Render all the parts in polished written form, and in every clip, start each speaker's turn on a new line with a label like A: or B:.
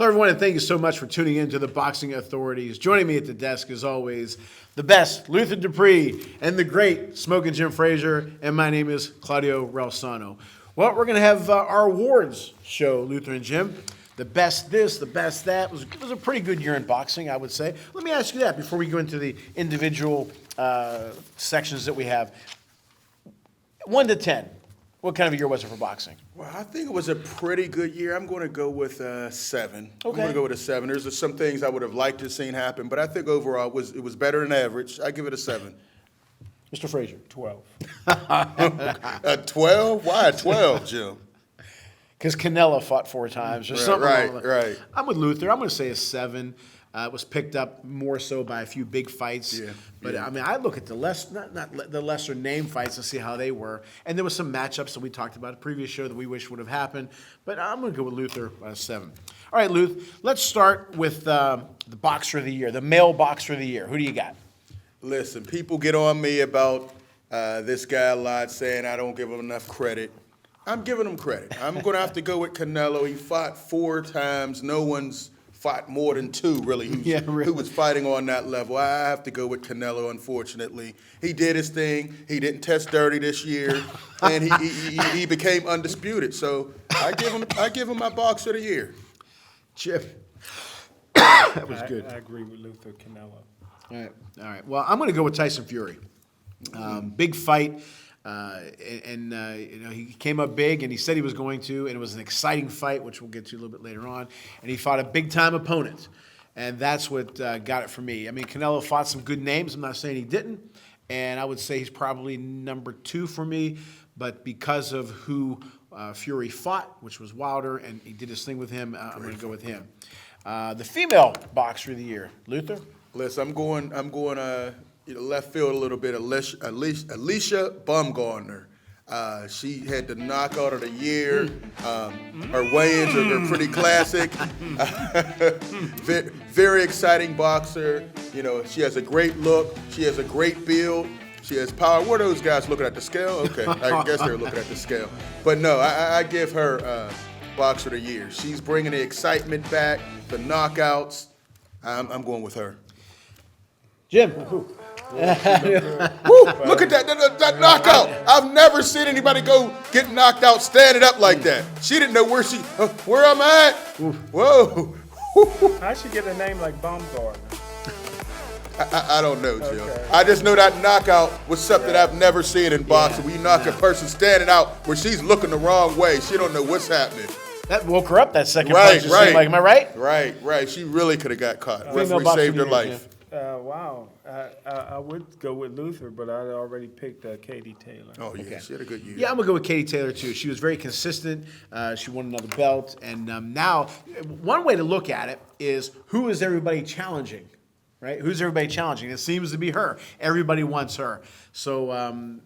A: Hello, everyone, and thank you so much for tuning in to the Boxing Authorities. Joining me at the desk, as always, the best, Luther Dupree, and the great Smoking Jim Frazier, and my name is Claudio Relsano. Well, we're going to have our awards show, Luther and Jim. The best this, the best that. It was a pretty good year in boxing, I would say. Let me ask you that before we go into the individual sections that we have. 1 to 10, what kind of a year was it for boxing?
B: Well, I think it was a pretty good year. I'm going to go with 7. I'm going to go with a 7. There's some things I would have liked to have seen happen, but I think overall it was better than average. I give it a 7.
A: Mr. Frazier.
C: 12.
B: A 12? Why a 12, Jim?
A: Because Canelo fought 4 times or something.
B: Right.
A: I'm with Luther. I'm going to say a 7. It was picked up more so by a few big fights.
B: Yeah,
A: But,
B: yeah.
A: I mean, I look at the not the lesser name fights to see how they were. And there was some matchups that we talked about in the previous show that we wish would have happened. But I'm going to go with Luther, 7. All right, Luth, let's start with the Boxer of the Year, the male Boxer of the Year. Who do you got?
B: Listen, people get on me about this guy a lot, saying I don't give him enough credit. I'm giving him credit. I'm going to have to go with Canelo. He fought 4 times. No one's fought more than 2, really, who was fighting on that level. I have to go with Canelo, unfortunately. He did his thing. He didn't test dirty this year, and he became undisputed. So I give him my Boxer of the Year.
A: Chip. That was good.
C: I agree with Luther Canelo.
A: All right. Well, I'm going to go with Tyson Fury. Big fight. He came up big, and he said he was going to, and it was an exciting fight, which we'll get to a little bit later on. And he fought a big-time opponent, and that's what got it for me. I mean, Canelo fought some good names. I'm not saying he didn't, and I would say he's probably number 2 for me. But because of who Fury fought, which was Wilder, and he did his thing with him, I'm going to go with him. The female Boxer of the Year, Luther.
B: Listen, I'm going left field a little bit. Alicia Baumgartner. She had the knockout of the year. Her weigh-ins are pretty classic. Very exciting boxer. You know, she has a great look. She has a great build. She has power. Were those guys looking at the scale? Okay, I guess they were looking at the scale. But no, I give her Boxer of the Year. She's bringing the excitement back, the knockouts. I'm going with her.
A: Jim.
B: Woo, look at that knockout. I've never seen anybody go get knocked out standing up like that. She didn't know where I'm at. Whoa.
C: How she get a name like Baumgartner?
B: I don't know, Jim.
C: Okay.
B: I just know that knockout was something I've never seen in boxing. Where you knock a person standing out where she's looking the wrong way. She don't know what's happening.
A: That woke her up, that second punch.
B: Right.
A: Like, am I right?
B: Right. She really could have got caught.
A: Female
B: Referee
A: Boxer
B: saved her
A: of the Year,
B: life.
C: Wow. I would go with Luther, but I already picked Katie Taylor.
B: Oh, yeah.
A: Okay.
B: She had a good year.
A: Yeah, I'm going to go with Katie Taylor, too. She was very consistent. She won another belt. And now, one way to look at it is who is everybody challenging, right? Who's everybody challenging? It seems to be her. Everybody wants her. So I'm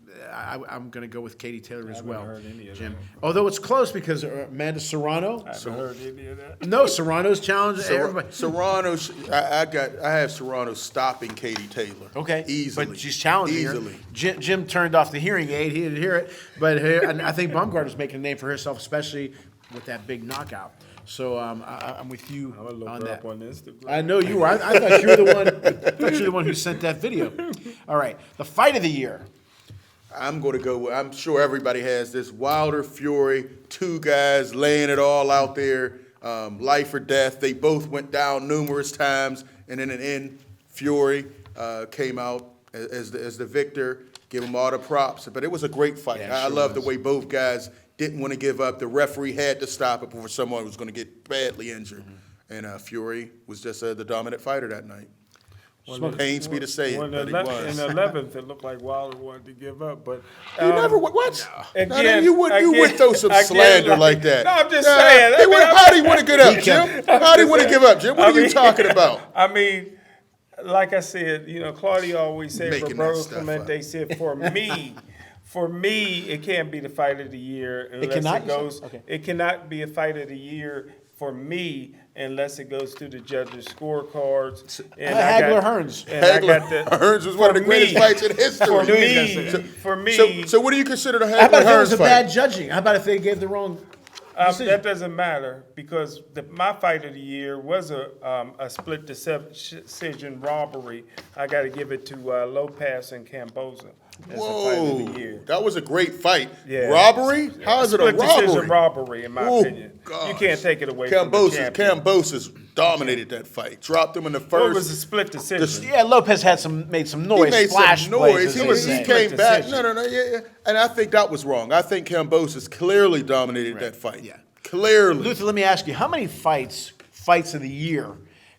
A: going to go with Katie Taylor as well,
C: heard any of
A: Jim.
C: that.
A: Although it's close because Amanda Serrano.
C: I haven't heard any of that.
A: No, Serrano's challenging everybody.
B: Serrano, I have Serrano stopping Katie Taylor.
A: Okay,
B: Easily.
A: but she's challenging
B: Easily.
A: her. Jim turned off the hearing aid; he didn't hear it. But and I think Baumgartner's making a name for herself, especially with that big knockout. So I'm with you
C: I'm gonna look
A: on
C: her
A: that.
C: up on Instagram.
A: I know you were. I thought you were the one. I thought you were the one who sent that video. All right, the fight of the year.
B: I'm going to go with, I'm sure everybody has this, Wilder, Fury, 2 guys laying it all out there, life or death. They both went down numerous times, and in the end, Fury came out as the victor. Give him all the props. But it was a great fight.
A: Yeah,
B: I
A: sure
B: love the
A: was.
B: way both guys didn't want to give up. The referee had to stop it before someone was going to get badly injured. And Fury was just the dominant fighter that night. Pains me to say it, but he was.
C: In the 11th, it looked like Wilder wanted to give up, but
B: You never what?
C: Again,
B: you would throw some slander like that.
C: No, I'm just saying.
B: How do you want to get up, Jim? How do you want to give up, Jim? What are you talking about?
C: I mean, like I said, Claudia always said,
B: Making that
C: Roberto
B: stuff
C: Clemente
B: up.
C: said, for me, it can't be the fight of the year unless
A: cannot,
C: it goes.
A: okay.
C: It cannot be a fight of the year for me unless it goes through the judges' scorecards. And
A: Hagler Hearns.
B: Hearns was one of the greatest fights in history.
C: For me.
B: So what do you consider the
A: How about
B: Hagler
A: if it was
B: Hearns
A: a
B: fight?
A: bad judging? How about if they gave the wrong?
C: That doesn't matter because my fight of the year was a split decision robbery. I got to give it to Lopez and Camboza. As the fight of the year.
B: That was a great fight.
C: Yeah.
B: Robbery? How is it a
C: Split decision
B: robbery?
C: robbery, in my opinion.
B: Gosh.
C: You can't take it away from the champion.
B: Cambosis dominated that fight. Dropped him in the first.
C: Well, it was a split decision.
A: Yeah, Lopez made some noise.
B: He made
A: splash
B: some noise.
A: plays,
B: He
A: as they
B: came
A: say.
B: back. No. Yeah. And I think that was wrong. I think Cambosis clearly dominated that fight.
A: Yeah.
B: Clearly.
A: Luther, let me ask you, how many fights of the year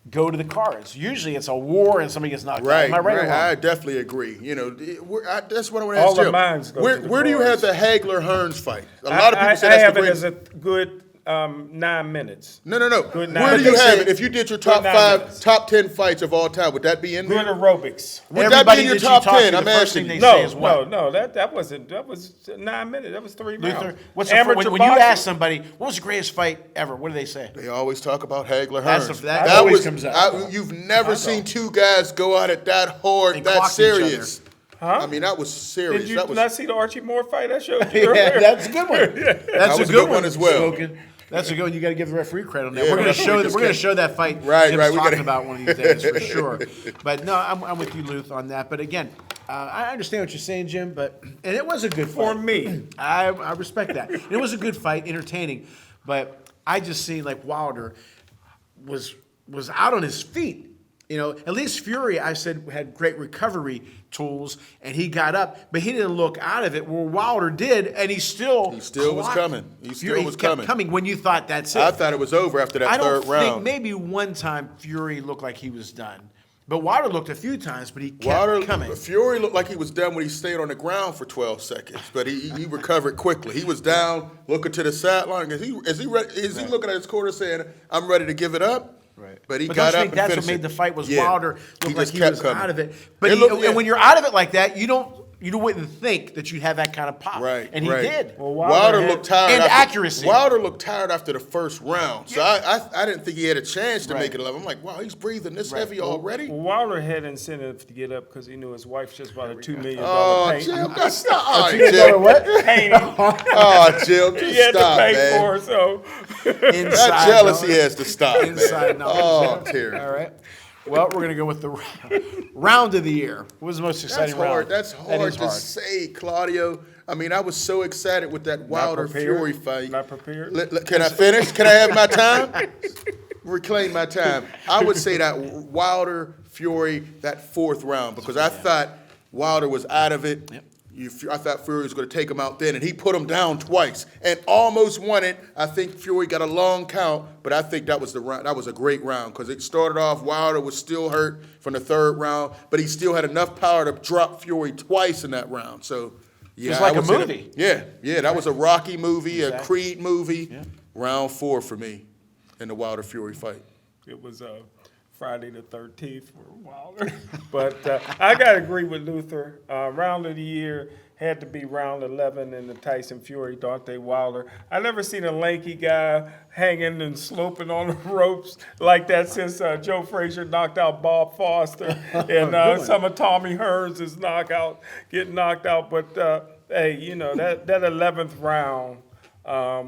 A: go to the cards? Usually it's a war and somebody gets knocked out. Am I right or wrong?
B: I definitely agree. You know, that's what I want to
C: All
B: ask
C: the
B: Jim.
C: mines go to the
B: Where do you have
C: cards.
B: the Hagler-Hearns fight? A lot of people say
C: I
B: that's
C: have
B: the
C: it
B: greatest.
C: as a good 9 minutes.
B: No.
C: Good
B: Where do
C: nine.
B: you
A: They
B: have
A: say-
B: it? If you did your
C: Good
B: top
C: 9 minutes.
B: top 10 fights of all time, would that be in
C: Good
B: there?
C: aerobics.
B: Would that
A: Everybody
B: be in your
A: that you
B: top
A: talk to,
B: 10?
A: the
B: I'm
A: first
B: asking
A: thing
B: you.
A: they say is what?
C: No, that wasn't. That was 9 minutes. That was 3 rounds.
A: Luther, when
C: Amateur
A: you
C: boxing-
A: ask somebody, what was the greatest fight ever? What do they say?
B: They always talk about Hagler-Hearns.
A: That always comes up.
B: You've never seen two guys go at it that hard,
A: And
B: that
A: clock each other.
B: serious. I mean, that was serious.
C: Did you
B: that was,
C: not see the Archie Moore fight I showed you
A: Yeah,
C: earlier?
A: that's a good one. That's
B: was
A: a good one
B: as well.
A: Smoking. That's a good one. You got to give the referee credit on that.
B: Yeah,
A: we're going
B: the referee
A: to
B: just
A: show that fight.
B: Right,
A: Jim's
B: right, we
A: talking
B: gotta-
A: about one of these days for sure. But no, I'm with you, Luth, on that. But again, I understand what you're saying, Jim. And it was a good
C: For
A: fight.
C: me.
A: I respect that. It was a good fight, entertaining. But I just seen like Wilder was out on his feet. You know, at least Fury, I said, had great recovery tools, and he got up, but he didn't look out of it. Where Wilder did, and he still
B: was
A: clocked.
B: coming. He still
A: Fury
B: was
A: kept
B: coming.
A: when you thought that's it.
B: I thought it was over after that
A: I
B: third
A: don't
B: round.
A: think maybe one time Fury looked like he was done, but Wilder looked a few times, but he kept coming.
B: Fury looked like he was done when he stayed on the ground for 12 seconds, but he recovered quickly. He was down, looking to the sideline. Is he looking at his corner saying, "I'm ready to give it up"?
A: Right.
B: But he
A: But
B: got
A: don't you
B: up
A: think
B: and
A: that's what
B: finished
A: made
B: it.
A: the fight was
B: Yeah.
A: Wilder looked like
B: just
A: he
B: kept
A: was
B: coming.
A: out of it. But
B: Yeah.
A: and when you're out of it like that, you wouldn't think that you'd have that kind of pop.
B: Right,
A: And he
B: right.
A: did.
C: Well,
B: Wilder looked tired.
A: And
B: after,
A: accuracy.
B: Wilder looked tired after the first round. So I didn't think he had a chance to
A: Right.
B: make it 11. I'm like, wow, he's breathing this
A: Right.
B: heavy already?
C: Well, Wilder had incentive to get up because he knew his wife just bought a $2 million
B: Oh,
C: painting.
B: Jim, that's not all right, Jim.
C: Painting.
B: Oh, Jim,
C: He
B: just
C: had
B: stop,
C: to pay
B: man.
C: for it, so.
A: Inside
B: That jealousy
A: knowledge.
B: has to stop,
A: Inside
B: man.
A: knowledge.
B: Oh, Terry.
A: All right. Well, we're going to go with the round of the year. What was the most
B: That's
A: exciting
B: hard.
A: round?
B: That's
A: That
B: hard
A: is
B: to say, Claudio. I mean, I was so excited with that Wilder Fury fight.
C: Not prepared.
B: Can I finish? Can I have my time? Reclaim my time. I would say that Wilder Fury, that fourth round, because I thought Wilder was out of it.
A: Yep.
B: I thought Fury was going to take him out then, and he put him down twice and almost won it. I think Fury got a long count, but I think that was the round. That was a great round because it started off. Wilder was still hurt from the third round, but he still had enough power to drop Fury twice in that round. So, yeah,
A: was like
B: I would
A: a
B: say that-
A: movie.
B: yeah, that was a Rocky movie, a
A: Exactly.
B: Creed movie.
A: Yeah.
B: Round 4 for me in the Wilder Fury fight.
C: It was Friday the 13th for Wilder. But I got to agree with Luther. Round of the year had to be round 11 in the Tyson Fury, Deontay Wilder. I never seen a lanky guy hanging and sloping on the ropes like that since Joe Frazier knocked out Bob Foster and some of Tommy Hearns is getting knocked out. But, hey, you know, that 11th round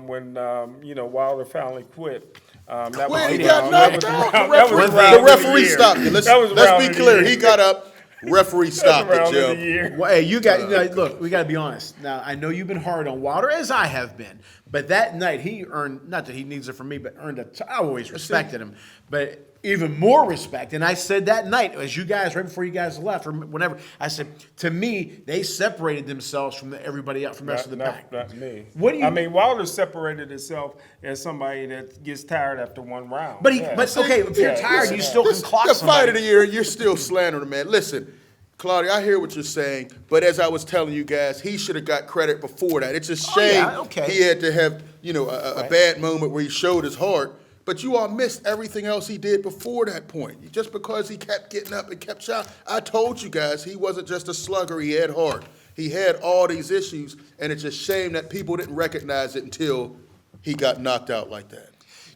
C: when, you know, Wilder finally quit. That
B: When he
C: was
B: got knocked out, the referee stopped it. Let's be clear. He got up. Referee stopped it,
C: round of the
B: Jim.
C: year.
A: Well, hey, look, we got to be honest. Now, I know you've been hard on Wilder, as I have been. But that night, he earned, not that he needs it from me, but earned I always respected him. But even more respect. And I said that night, as you guys, right before you guys left, or whenever, I said, to me, they separated themselves from everybody else, from the rest of the pack.
C: Not me.
A: What do you?
C: I mean, Wilder separated himself as somebody that gets tired after one round.
A: But
C: Yeah.
A: okay, if you're
C: Yeah,
A: tired,
C: listen,
A: you still can clock
B: The fight
A: somebody.
B: of the year, you're still slandering him, man. Listen, Claudia, I hear what you're saying, but as I was telling you guys, he should have got credit before that. It's a shame
A: yeah, okay.
B: he had to have, a
A: Right.
B: bad moment where he showed his heart. But you all missed everything else he did before that point. Just because he kept getting up and kept shot. I told you guys he wasn't just a slugger, he had heart. He had all these issues, and it's a shame that people didn't recognize it until he got knocked out like that.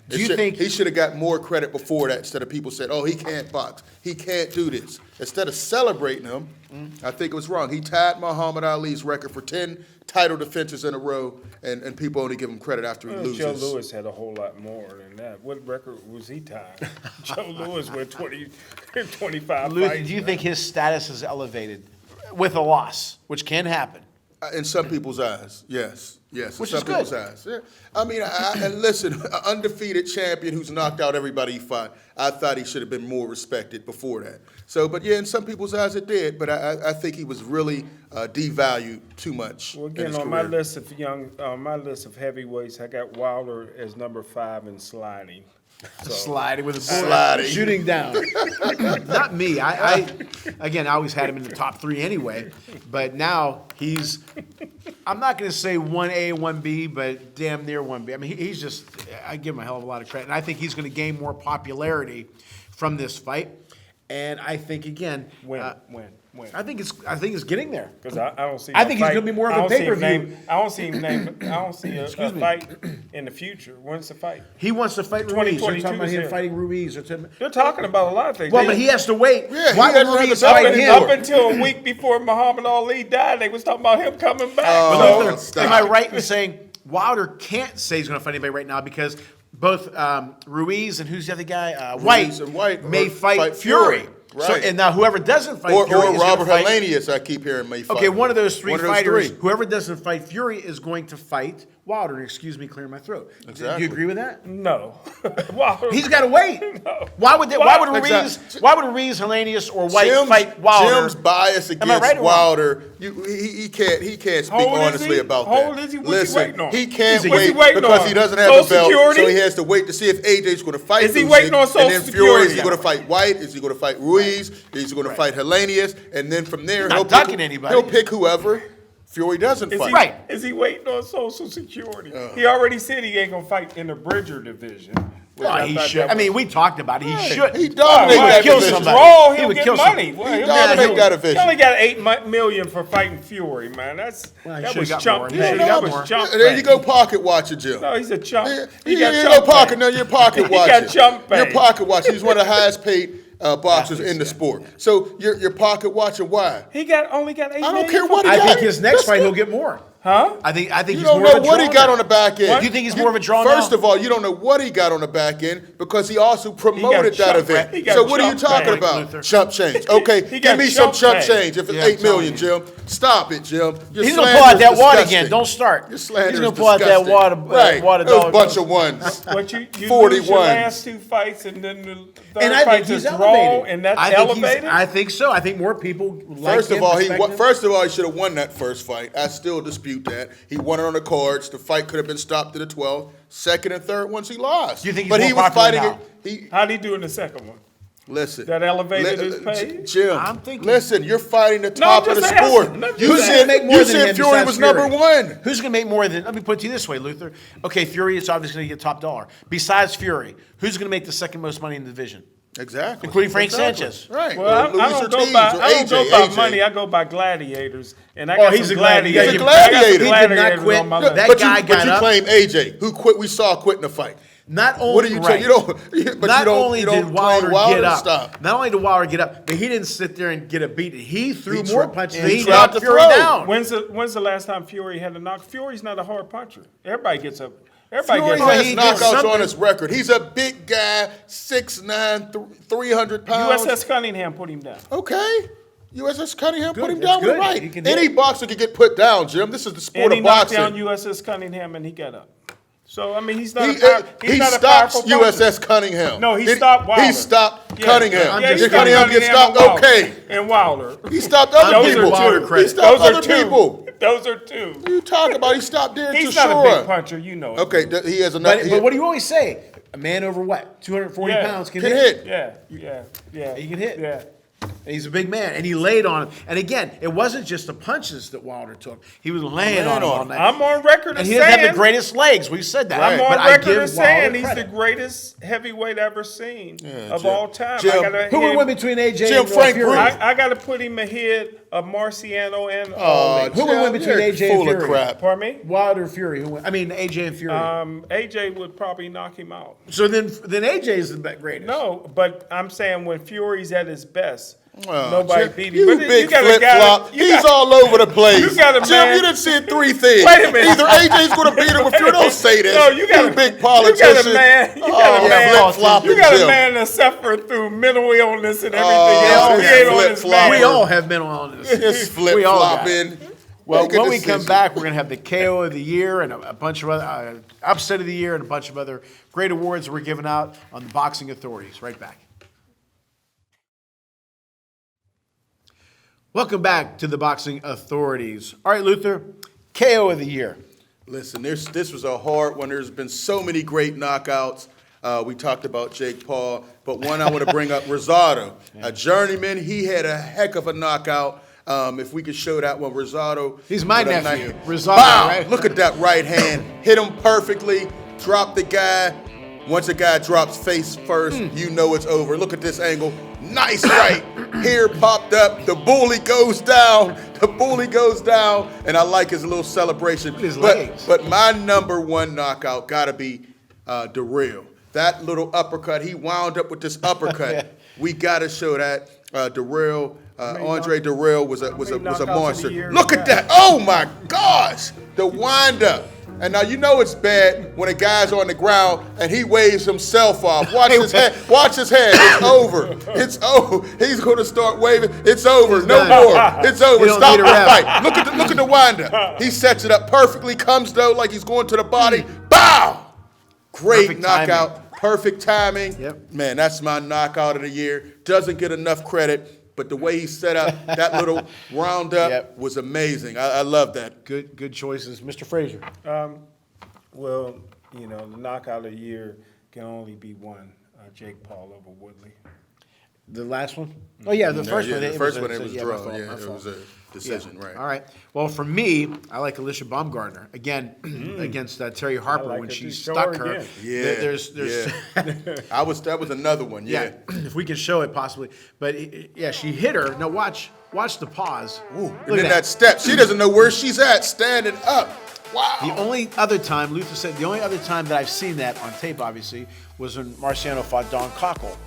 A: Do you think
B: he should have got more credit before that instead of people said, oh, he can't box, he can't do this. Instead of celebrating him, I think it was wrong. He tied Muhammad Ali's record for 10 title defenses in a row, and people only give him credit after he loses.
C: Joe Louis had a whole lot more than that. What record was he tied? Joe Louis with 25
A: Luther,
C: fights.
A: do you think his status is elevated with a loss, which can happen?
B: In some people's eyes, yes. Yes,
A: Which
B: in
A: is
B: some
A: good.
B: people's eyes. Yeah. I mean, and listen, an undefeated champion who's knocked out everybody he fought, I thought he should have been more respected before that. So, but yeah, in some people's eyes it did, but I think he was really devalued too much.
C: Well,
B: in
C: again,
B: his
C: on my
B: career.
C: list of heavyweights, I got Wilder as number 5 in sliding. So,
A: Sliding with a bullet,
B: Sliding.
A: shooting down. Not me. I always had him in the top 3 anyway. But now he's, I'm not going to say 1A, 1B, but damn near 1B. I mean, he's just, I give him a hell of a lot of credit. And I think he's going to gain more popularity from this fight. And I think, again,
C: when?
A: I think it's getting there.
C: Because I don't see.
A: I think he's gonna be more of a pay-per-view.
C: I don't see him name. I don't see a fight in the future. When's the fight?
A: He wants to fight Ruiz. They're
C: 2022
A: talking about
C: is
A: him
C: here.
A: fighting Ruiz.
C: They're talking about a lot of things.
A: Well, but he has to wait.
B: Yeah,
A: Why
B: he
A: would
B: doesn't have
A: Ruiz
B: to
A: fight
B: fight
A: him?
C: up until a week before Muhammad Ali died, they was talking about him coming back.
B: Oh,
A: But Luther,
B: stop.
A: am I right in saying Wilder can't say he's going to fight anybody right now because both Ruiz and who's the other guy?
B: Ruiz and White
A: may
B: or
A: fight
B: fight
A: Fury.
B: Fury.
A: So,
B: Right.
A: and now whoever doesn't fight
B: Or
A: Fury is
B: Robert
A: gonna fight.
B: Helenius, I keep hearing may fight.
A: Okay, one of those three
B: One of those
A: fighters,
B: three.
A: whoever doesn't fight Fury is going to fight Wilder. Excuse me, clearing my throat. Do
B: Exactly.
A: you agree with that?
C: No. Wilder-
A: He's got to wait.
C: No.
A: Why would Ruiz,
B: Exactly.
A: why would Ruiz, Helenius, or White fight Wilder?
B: Jim's bias
A: Am I
B: against
A: right or wrong?
B: Wilder. He can't speak
C: How old is
B: honestly
C: he?
B: about
C: How
B: that.
C: old is he? What's he
B: Listen,
C: waiting on?
B: he can't
C: What's he
B: wait
C: waiting
B: because
C: on?
B: he doesn't have
C: Social
B: a belt,
C: Security?
B: so he has to wait to see if AJ's going to fight.
C: Is he
B: Usyk,
C: waiting on Social
B: And then Fury, is he
C: Security?
B: going to fight White? Is he going to fight Ruiz? Is he going to fight Helenius? And then from there,
A: Not
B: he'll
A: ducking
B: pick,
A: anybody.
B: he'll pick whoever Fury doesn't
C: Is
B: fight.
C: he,
A: Right.
C: Is he waiting on Social Security? He already said he ain't gonna fight in the Bridger division. which
A: Well, he
C: thought
A: should.
C: that
A: I mean,
C: was-
A: we talked about it. He should.
B: He dominated
C: Why?
B: that
A: kill
B: division.
A: somebody.
C: Draw,
A: He
C: he'll
A: would
C: get
A: kill
C: money.
A: somebody.
C: Well,
B: He
C: he'll
B: dominated
C: get-
B: that division.
C: He only got $8 million for fighting Fury, man.
A: Well, he
C: That
A: should've
C: was
A: got
C: chump
A: more. He
C: pay.
A: should've
C: That
A: got
C: was
A: more.
C: chump
B: There you
C: pay.
B: go, pocket watcher, Jim.
C: No, he's a chump.
B: You
C: got
B: ain't
C: chump
B: no pocket.
C: pay.
B: No, you're pocket
C: He
B: watching.
C: got chump pay.
B: You're pocket watching. He's one of the highest paid boxers in the sport. So you're pocket watching. Why?
C: He only got $8 million.
B: I don't care what he
A: I
B: got.
A: think his next
B: That's
A: fight
B: good.
A: he'll get more.
C: Huh?
A: I think
B: You
A: he's
B: don't
A: more
B: know
A: of a
B: what he
A: draw
B: got
A: now.
B: on the back end.
A: You think he's more of a draw now?
B: First of all, you don't know what he got on the back end because he also promoted that
C: chump
B: event.
C: pay. He got
B: So what are you
C: chump
B: talking
C: pay.
B: about?
A: Luther.
B: Chump change. Okay,
C: He
B: give
C: got
B: me some
C: chump
B: chump
C: pay.
B: change. If it's
A: Yeah, I'm
B: $8 million,
A: telling
B: Jim, stop it, Jim. Your
A: He's gonna
B: slander
A: pull out
B: is
A: that wad
B: disgusting.
A: again. Don't start.
B: Your slander
A: He's
B: is
A: gonna pull out that
B: disgusting.
A: water.
B: Right,
A: Water
B: those
A: dollar.
B: bunch of ones.
C: What you
B: 41.
C: lose your last 2 fights and then the third
A: And I think
C: fight's
A: he's
C: a draw
A: elevated.
C: and that's
A: I think
C: elevated?
A: I think so. I think more people like
B: First
A: him,
B: of all,
A: respect him.
B: he should have won that first fight. I still dispute that. He won it on the cards. The fight could have been stopped to the 12th. Second and third ones he lost.
A: Do you think he's
B: but
A: more
B: he was
A: popular
B: fighting
A: now?
B: it. He
C: How'd he do in the second one?
B: listen.
C: That elevated his pay?
B: Jim,
A: I'm thinking-
B: listen, you're fighting the top of the
C: just
B: sport.
C: asking. No, just
B: You
C: asking.
B: said
A: make more
B: you
A: than
B: said
A: him
B: Fury
A: besides
B: was
A: Fury?
B: number one.
A: Who's going to make more than? Let me put it to you this way, Luther. Okay, Fury is obviously going to get top dollar. Besides Fury, who's going to make the second most money in the division?
B: Exactly.
A: Including Frank
B: Exactly.
A: Sanchez.
B: Right.
C: Well, I
B: Luis
C: don't go
B: Ortiz
C: by
B: or
C: I don't go
B: AJ.
C: by money. I go by gladiators, and I
A: Oh,
C: got
A: he's
C: some
A: a gladiator.
B: He's a
C: gladiators. I got some
B: gladiator.
A: He did not
C: gladiators
A: quit.
C: on my
A: No,
C: list.
A: that
B: but
A: guy
B: you,
A: got
B: but you
A: up.
B: claim AJ, who quit. We saw quit in the fight.
A: Not only
B: What are you
A: right.
B: you don't, but
A: Not
B: you don't,
A: only
B: you don't
A: did Wilder
B: claim Wilder
A: get up,
B: stop.
A: not only did Wilder get up, but he didn't sit there and get a beat. He threw
B: He
A: more
B: tried-
A: punches.
B: he
A: than He
B: tried
A: knocked
B: to
A: Fury
B: throw.
A: down.
C: When's the last time Fury had a knock? Fury's not a hard puncher. Everybody gets up. Everybody
B: Fury
C: gets
B: has
A: he
C: up.
A: did
B: knockouts
A: something.
B: on his record. He's a big guy, 6'9", 300 pounds.
C: USS Cunningham put him down.
B: Okay. USS Cunningham put him
A: That's
B: down with
A: good.
B: right.
A: He can do
B: Any
A: it.
B: boxer can get put down, Jim. This is the sport
C: And he
B: of
C: knocked
B: boxing.
C: down USS Cunningham and he got up. So I mean, he's not.
B: He
C: he's not
B: stops
C: a powerful puncher.
B: USS Cunningham.
C: No, he stopped Wilder.
B: He stopped
C: Yeah.
B: Cunningham.
C: Yeah, he
B: Did
C: stopped
B: Cunningham get stopped?
C: and Wilder.
B: Okay.
C: And Wilder.
B: He stopped other
C: Those
B: people.
C: are two.
B: He stopped
C: Those are
B: other
C: two.
B: people.
C: Those are two.
B: What are you talking about? He stopped Darren
C: He's not a big
B: Chisora.
C: puncher, you know. it.
B: Okay, he has enough.
A: But what do you always say? A man over what? 240
C: Yeah.
A: pounds can
B: Can
A: hit.
B: hit.
C: Yeah.
A: He can hit.
C: Yeah.
A: And he's a big man, and he laid on him. And again, it wasn't just the punches that Wilder took; he was laying on him all night.
C: I'm on record
A: and
C: as
A: he doesn't have
C: saying.
A: the greatest legs. We said that.
C: I'm
A: But
C: on
A: I
C: record
A: give
C: as
A: Wilder
C: saying he's
A: credit.
C: the greatest heavyweight ever seen of
B: Jim.
C: all time.
B: Jim,
C: I gotta
A: Who would
C: him-
A: win between AJ
B: Jim
A: and
B: Frank
A: Fury?
B: Bruce.
C: I got to put him ahead of Marciano and
A: Who would win between AJ and
B: full
A: Fury?
B: of crap.
C: Pardon me?
A: Wilder, Fury. Who win? I mean, AJ and Fury.
C: AJ would probably knock him out.
A: So then AJ is the greatest.
C: No, but I'm saying when Fury's at his best,
B: Oh,
C: nobody
B: Jim,
C: beat him.
B: you
C: But
B: big
C: got a
B: flip
C: guy-
B: flop.
C: you
B: He's
C: got-
B: all over the place.
C: You got a
B: Jim,
C: man-
B: you done said three things.
C: Wait a minute.
B: Either AJ's going to beat him or Fury. Don't say this.
C: No, you got a
B: big
C: You
B: politician.
C: got a man. You
B: Oh,
C: got a man.
B: flip-flopping
C: You got
B: Jim.
C: a man that suffered through mental illness and everything
B: Oh,
C: else. He
B: yeah,
C: ain't on his
B: flip-flop.
C: man.
A: We all have mental illness.
B: Just
A: We all got it.
B: flip-flopping.
A: Well,
B: Make a
A: when we come
B: decision.
A: back, we're going to have the KO of the year and a bunch of other upset of the year and a bunch of other great awards we're giving out on the Boxing Authorities. Right back. Welcome back to the Boxing Authorities. All right, Luther, KO of the year.
B: Listen, this was a hard one. There's been so many great knockouts. We talked about Jake Paul, but one I want to bring up, Rosado, a journeyman. He had a heck of a knockout. If we could show that one, Rosado.
A: He's my
B: with a
A: nephew,
B: knife.
A: Rosado,
B: Wow!
A: right?
B: Look at that right hand. Hit him perfectly. Drop the guy. Once a guy drops face first, you know it's over. Look at this angle. Nice right. Here popped up. The bully goes down. The bully goes down. And I like his little celebration.
A: His legs.
B: But my number one knockout got to be Darrell. That little uppercut. He wound up with this uppercut. We got to show that. Darrell, Andre Darrell was a
C: knockouts of the
B: monster.
C: year
B: Look
C: you
B: at
C: got?
B: that. Oh, my gosh. The wind up. And now you know it's bad when a guy's on the ground and he waves himself off. Watch his head. Watch his head. It's over. It's over. He's going to start waving. It's over.
A: He's
B: No
A: done.
B: more. It's over.
A: He don't
B: Stop
A: need
B: the
A: a ref.
B: fight. Look at the wind up. He sets it up perfectly. Comes though like he's going to the body. Bow. Great
A: Perfect
B: knockout.
A: timing.
B: Perfect timing.
A: Yep.
B: Man, that's my knockout of the year. Doesn't get enough credit. But the way he set up that little roundup
A: Yep.
B: was amazing. I love that.
A: Good choices. Mr. Frazier.
C: Well, you know, the knockout of the year can only be one. Jake Paul over Woodley.
A: The last one? Oh, yeah, the first one.
B: The first one, it was
A: my
B: draw.
A: fault,
B: Yeah,
A: my
B: it
A: fault.
B: was a decision, right.
A: All right. Well, for me, I like Alicia Baumgartner again against Terry Harper
C: like
A: when
C: it
A: she
C: to show
A: stuck
C: her
A: her.
C: again.
B: Yeah,
A: There's
B: that was another one.
A: yeah.
B: Yeah.
A: If we can show it possibly, but yeah, she hit her. Now watch the pause.
B: Ooh,
A: Look
B: and then
A: at
B: that step, she doesn't know where she's at, standing up. Wow.
A: The only other time, Luther said, the only other time that I've seen that on tape, obviously, was when Marciano fought Don Cockle,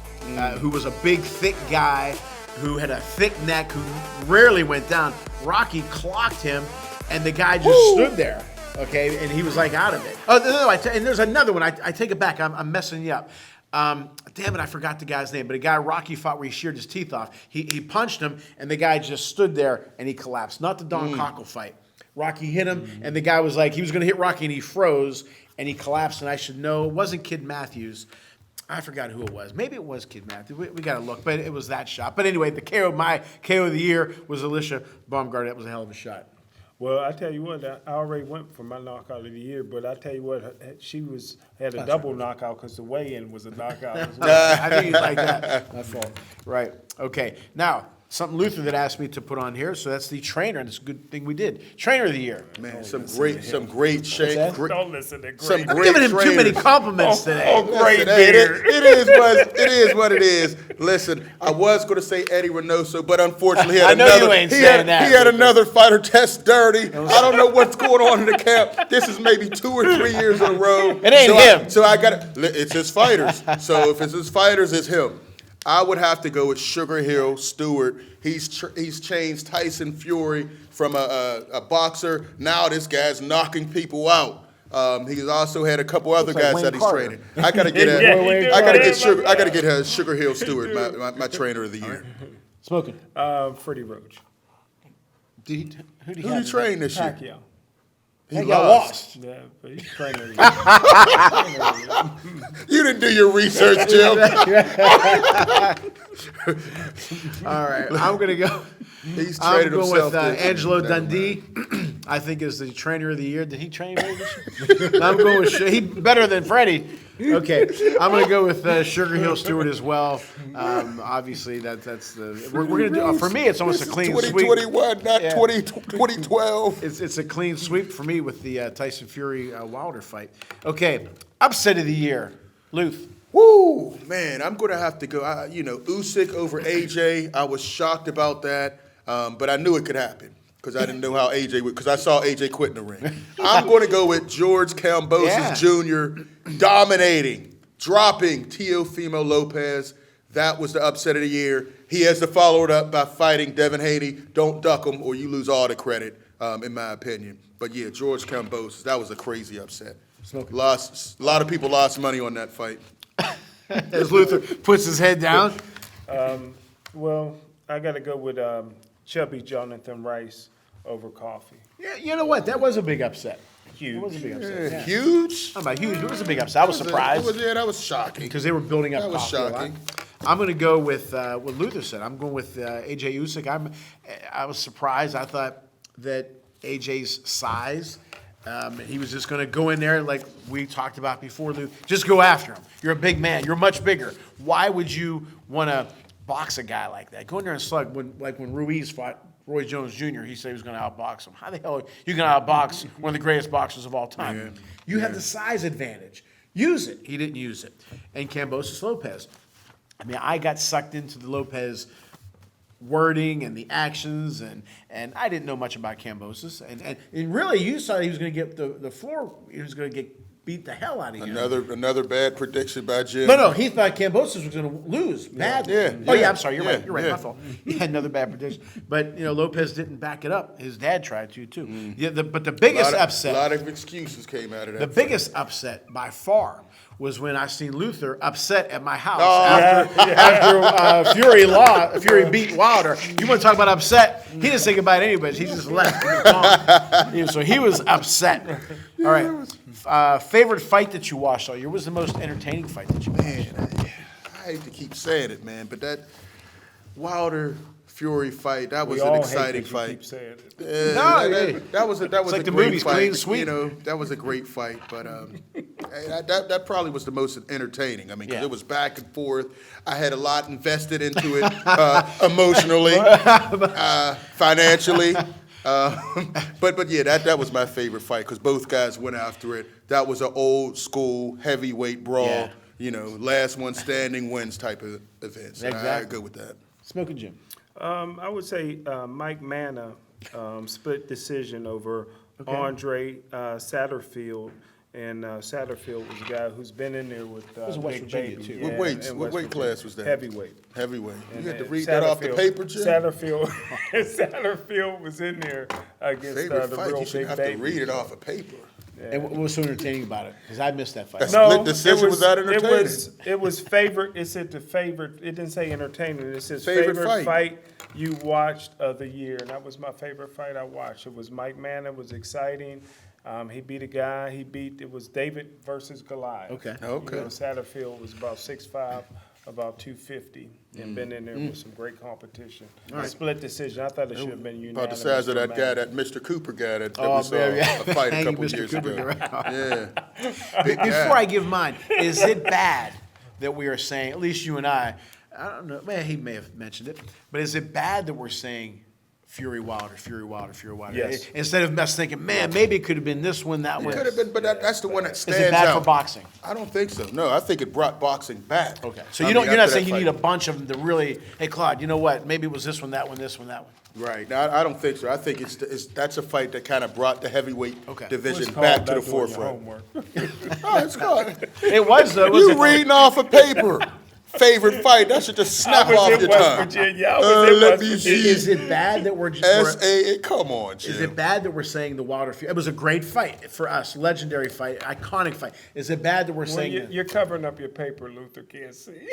A: who was a big, thick guy who had a thick neck, who rarely went down. Rocky clocked him, and the guy just stood there, okay, and he was like out of it. Oh, no, and there's another one. I take it back. I'm messing you up. Damn it, I forgot the guy's name, but a guy Rocky fought where he sheared his teeth off. He punched him, and the guy just stood there, and he collapsed. Not the Don Cockle fight. Rocky hit him, and the guy was like, he was going to hit Rocky, and he froze, and he collapsed, and I should know. It wasn't Kid Matthews. I forgot who it was. Maybe it was Kid Matthews. We got to look, but it was that shot. But anyway, my KO of the year was Alicia Baumgartner. That was a hell of a shot.
C: Well, I tell you what, I already went for my knockout of the year, but I tell you what, had a double knockout because the weigh-in was a knockout as well.
A: I think you like that. My fault. Right. Okay. Now, something Luther that asked me to put on here, so that's the trainer, and it's a good thing we did. Trainer of the year.
B: Man, some great shape.
A: that?
C: Don't listen to
B: Some
C: great.
A: I'm
B: great
A: giving him too many
B: trainers.
A: compliments today.
C: Oh, great
B: Listen, hey,
C: beard.
B: it is what it is. Listen, I was going to say Eddie Reynoso, but unfortunately he had
A: I know
B: another.
A: you ain't
B: he
A: saying
B: had,
A: that,
B: He had
A: Luther.
B: another fighter test dirty. I don't know what's going on in the camp. This is maybe 2 or 3 years in a row.
A: It ain't him.
B: So I got it's his fighters. So if it's his fighters, it's him. I would have to go with Sugar Hill Stewart. He's changed Tyson Fury from a boxer. Now this guy's knocking people out. He's also had a couple other
A: like
B: guys
A: Wayne
B: that he's
A: Carter.
B: training. I gotta get
C: Yeah, he did.
B: I gotta get
C: Yeah,
B: Sugar. I gotta get Sugar Hill Stewart, my trainer of the year.
A: Smoking.
C: Freddie Roach.
A: Who did
B: Who do you train this year?
C: Pacquiao.
B: He
A: got lost.
C: Yeah, but he's trainer of the year.
B: You didn't do your research, Jim.
A: All right. I'm going to go.
B: He's
A: I'm
B: traded
A: going
B: himself.
A: with
B: to-
A: Angelo
B: Never mind.
A: Dundee. I think is the trainer of the year. Did he train me this year? I'm going with he better than Freddie. Okay, I'm going to go with Sugar Hill Stewart as well. Obviously, that's the we're going to do. For me, it's almost a clean sweep.
B: 2021, not
A: Yeah.
B: 2012.
A: It's a clean sweep for me with the Tyson Fury Wilder fight. Okay, upset of the year, Luth.
B: Woo, man, I'm gonna have to go. Usyk over AJ. I was shocked about that. but I knew it could happen because I didn't know how AJ would, because I saw AJ quit in the ring. I'm going to go with George Kambosos Jr. dominating, dropping Teofimo Lopez. That was the upset of the year. He has to follow it up by fighting Devin Haney. Don't duck him or you lose all the credit, in my opinion. But yeah, George Kambosos, that was a crazy upset. A lot of people lost money on that fight.
A: As Luther puts his head down.
C: Well, I got to go with Chubby Jonathan Rice over Coffee.
A: Yeah, you know what? That was a big upset.
C: Huge.
A: It was a big upset. Yeah.
B: Huge?
A: I'm not huge. It was a big upset. I was surprised
B: That was shocking.
A: because they were building up.
B: That was
A: Coffee a lot.
B: shocking.
A: I'm going to go with what Luther said. I'm going with AJ Usyk. I was surprised. I thought that AJ's size. He was just going to go in there like we talked about before, Lou. Just go after him. You're a big man. You're much bigger. Why would you want to box a guy like that? Go in there and slug. When Ruiz fought Roy Jones Jr., he said he was going to outbox him. How the hell are you going to outbox one of the greatest boxers of all time?
B: Yeah.
A: You have the size advantage. Use it. He didn't use it. And Kambosos Lopez. I mean, I got sucked into the Lopez wording and the actions, and I didn't know much about Kambosos. And really, you saw he was going to get the floor. He was going to get beat the hell out of him.
B: Another bad prediction by Jim.
A: No, he thought Kambosos was going to lose badly.
B: Yeah.
A: I'm sorry. You're right. My fault. He had another bad prediction. But, Lopez didn't back it up. His dad tried to, too. Yeah, but the biggest upset.
B: A lot of excuses came out of that.
A: The biggest upset by far was when I seen Luther upset at my house after Fury beat Wilder. You want to talk about upset? He didn't say goodbye to anybody. He just left. So he was upset. All right. Favorite fight that you watched all year? What was the most entertaining fight that you watched?
B: Man, I hate to keep saying it, man, but that Wilder Fury fight, that was an exciting fight.
C: Keep saying it.
B: That was
A: like
B: a
A: the
B: great
A: movies,
B: fight.
A: clean sweep.
B: That was a great fight, but that probably was the most entertaining. I mean, because it was back and forth. I had a lot invested into it emotionally, financially. But yeah, that was my favorite fight because both guys went after it. That was an old school heavyweight brawl.
A: Yeah.
B: Last one standing wins type of event. So
A: Exactly.
B: I go with that.
A: Smoking Jim.
C: I would say Mike Manna split decision over Andre Satterfield. And Satterfield was a guy who's been in there with
A: was in West
C: Big
A: Virginia,
C: Baby.
A: too.
B: What
C: Yeah,
B: weight?
C: in
B: What
C: West
B: weight
C: Virginia.
B: class was that?
C: Heavyweight.
B: Heavyweight. You had to
C: And
B: read that off the paper, Jim?
C: Satterfield was in there against
B: Favorite
C: the
B: fight?
C: real
B: You shouldn't
C: Big
B: have
C: Baby.
B: to read it off a paper.
A: And what was so entertaining about it? Because I missed that fight.
B: That's-
C: No,
B: Split decision was that entertaining?
C: It was favorite. It said the favorite. It didn't say entertainment. It says
B: Favorite
C: favorite
B: fight.
C: fight you watched of the year, and that was my favorite fight I watched. It was Mike Mann. It was exciting. He beat a guy. It was David versus Goliath.
A: Okay.
C: Satterfield was about 6'5", about 250, and been in there with some great competition. Split decision. I thought it should have been unanimous.
B: About the size of that guy, that Mr. Cooper guy that we saw a fight a
A: Thank you,
B: couple
A: Mr.
B: years
A: Cooper.
B: ago.
A: You're right.
B: Yeah. Big guy.
A: Before I give mine, is it bad that we are saying, at least you and I don't know, man, he may have mentioned it, but is it bad that we're saying Fury Wilder?
C: Yes.
A: Instead of us thinking, man, maybe it could have been this one, that one.
B: It could have been, but that's the one that
A: Is
B: stands
A: it bad
B: out.
A: for boxing?
B: I don't think so. No, I think it brought boxing back.
A: Okay. So
B: I
A: you're
B: mean,
A: not
B: after
A: saying
B: that
A: you need a
B: fight.
A: bunch of them to really, hey, Claude, you know what? Maybe it was this one, that one, this one, that one.
B: Right. No, I don't think so. I think that's a fight that kind of brought the heavyweight division
C: It's
B: back
C: called
B: to the
C: not doing your
B: forefront.
C: homework.
B: Oh, it's called.
A: It was, though.
B: You reading off a paper. Favorite fight. That should just snap
C: I was
B: off
C: in
B: your
C: West
B: tongue.
C: Virginia. I was in
B: let
C: West
B: me
C: Virginia.
B: see.
A: Is it bad that we're
B: S.A. Come on, Jim.
A: Is it bad that we're saying the Wilder Fury? It was a great fight for us, legendary fight, iconic fight. Is it bad that we're
C: Well,
A: saying
C: you're covering up your paper, Luther can't see.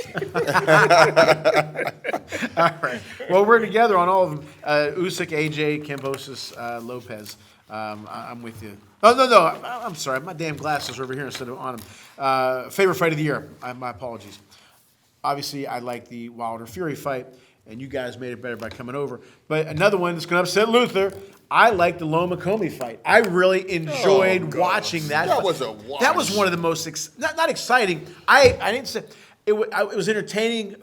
A: All right. Well, we're together on all of them. Usyk, AJ, Kambosos, Lopez. I'm with you. Oh, no. I'm sorry. My damn glasses are over here instead of on them. Favorite fight of the year. My apologies. Obviously, I like the Wilder Fury fight, and you guys made it better by coming over. But another one that's going to upset Luther, I like the Loma Comey fight. I really enjoyed watching that.
B: That was a watch.
A: That was one of the most, not exciting. I didn't say, it was entertaining.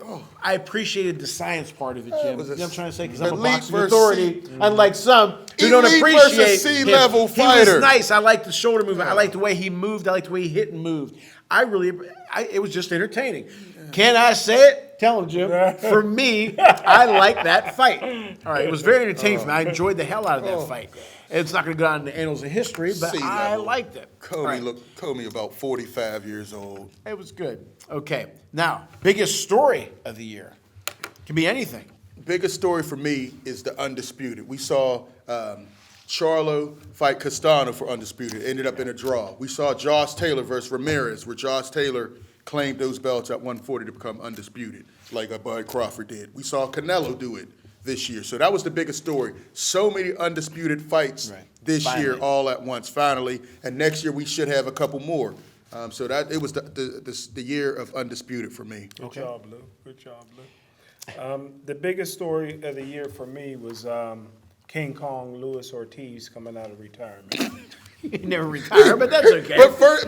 A: I appreciated the science part of it, Jim.
B: was
A: You
B: a
A: know what I'm trying to say? Because I'm a
B: elite
A: boxing
B: versus
A: authority, unlike some who don't
B: Elite
A: appreciate
B: versus C-level
A: him. He
B: fighter.
A: was nice. I liked the shoulder movement. I liked the way he moved. I liked the way he hit and moved. it was just entertaining. Can I say it? Tell him, Jim. For me, I like that fight. All right, it was very entertaining for me. I enjoyed the hell out of that fight. It's not going to go down in the annals of history, but
B: Sea
A: I
B: level.
A: liked it. All right.
B: Comey about 45 years old.
A: It was good. Okay, now, biggest story of the year. Can be anything.
B: Biggest story for me is the Undisputed. We saw Charlo fight Castano for Undisputed. Ended up in a draw. We saw Josh Taylor versus Ramirez, where Josh Taylor claimed those belts at 140 to become undisputed, like Bud Crawford did. We saw Canelo do it this year. So that was the biggest story. So many undisputed fights this year all at once, finally. And next year we should have a couple more. So that it was the year of undisputed for me.
C: Good job, Lou. Good job, Lou. The biggest story of the year for me was King Kong Luis Ortiz coming out of retirement.
A: He never retired, but that's okay.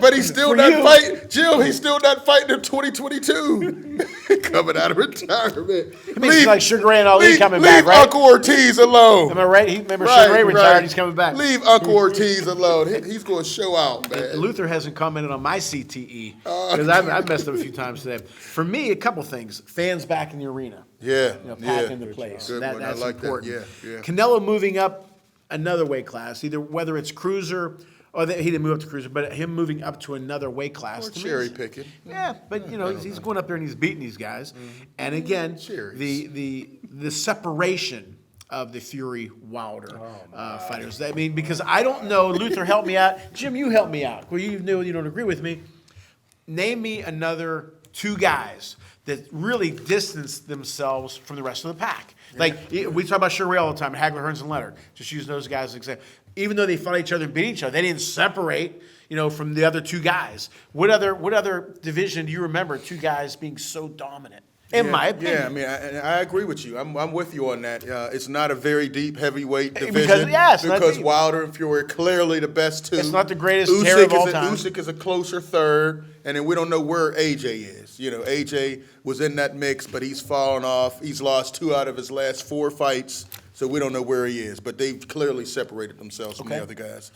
B: But he's still not fighting, Jim. He's still not fighting in 2022. Coming out of retirement.
A: It makes it like Sugar Ray and Ali coming back, right?
B: Leave Uncle Ortiz alone.
A: Am I right? Remember Sugar Ray retired, he's coming back.
B: Leave Uncle Ortiz alone. He's going to show out, man.
A: Luther hasn't commented on my CTE because I've messed up a few times today. For me, a couple things. Fans back in the arena.
B: Yeah,
A: packing the place.
B: Good one.
A: That's
B: I like
A: important.
B: that. Yeah.
A: Canelo moving up another weight class, either whether it's cruiser or he didn't move up to cruiser, but him moving up to another weight class.
B: Or cherry picking.
A: Yeah, but he's going up there and he's beating these guys. And again, the separation of the Fury Wilder fighters. I mean, because I don't know. Luther, help me out. Jim, you help me out. Well, you know you don't agree with me. Name me another two guys that really distance themselves from the rest of the pack. Like, we talk about Sugar Ray all the time, Hagler, Hearns, and Leonard. Just use those guys as an example. Even though they fought each other and beat each other, they didn't separate, from the other two guys. What other division do you remember two guys being so dominant? In my opinion.
B: Yeah, I mean, I agree with you. I'm with you on that. It's not a very deep heavyweight division because Wilder and Fury are clearly the best two.
A: It's not the greatest terror of all time.
B: Usyk is a closer third, and then we don't know where AJ is. AJ was in that mix, but he's fallen off. He's lost 2 out of his last 4 fights, so we don't know where he is. But they've clearly separated themselves from the other guys.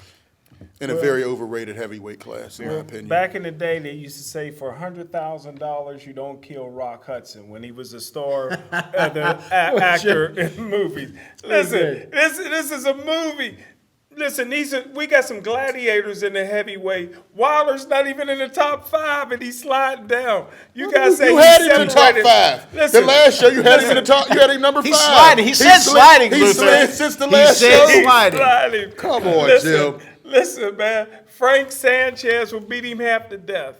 B: In a very overrated heavyweight class, in my opinion.
C: Back in the day, they used to say for $100,000 you don't kill Rock Hudson when he was a star actor in movies. Listen, this is a movie. Listen, we got some gladiators in the heavyweight. Wilder's not even in the top 5, and he's sliding down. You guys say
B: you had him in the top 5.
C: Listen,
B: the last show you had him in the top. You had him number 5.
A: He's sliding. He said sliding.
B: He slid since the last show.
A: Sliding.
B: Come on, Jim.
C: Listen, man. Frank Sanchez will beat him half to death.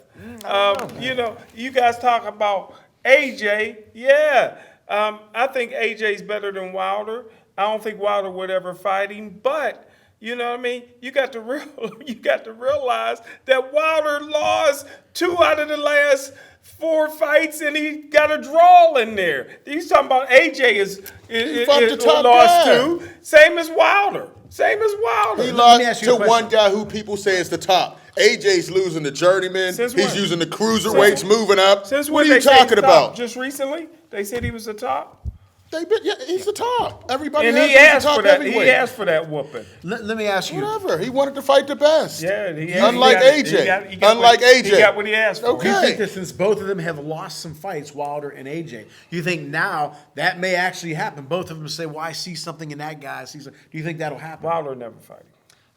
C: You guys talk about AJ. Yeah, I think AJ's better than Wilder. I don't think Wilder would ever fight him, but. You know what I mean? You got to realize that Wilder lost 2 out of the last 4 fights, and he got a draw in there. He's talking about AJ is lost 2, same as Wilder.
B: He lost to one guy who people say is the top. AJ's losing the journeyman. He's using the cruiserweights, moving up. What are you talking about?
C: Just recently, they said he was the top.
B: He's the top. Everybody
C: and
B: has
C: he asked
B: the top
C: for that.
B: heavyweight.
C: He asked for that whooping.
A: Let me ask you.
B: Whatever. He wanted to fight the best.
C: Yeah.
B: Unlike AJ.
C: He got what he asked for.
A: Do you think that since both of them have lost some fights, Wilder and AJ, do you think now that may actually happen? Both of them say, "Well, I see something in that guy." Do you think that'll happen?
C: Wilder never fight.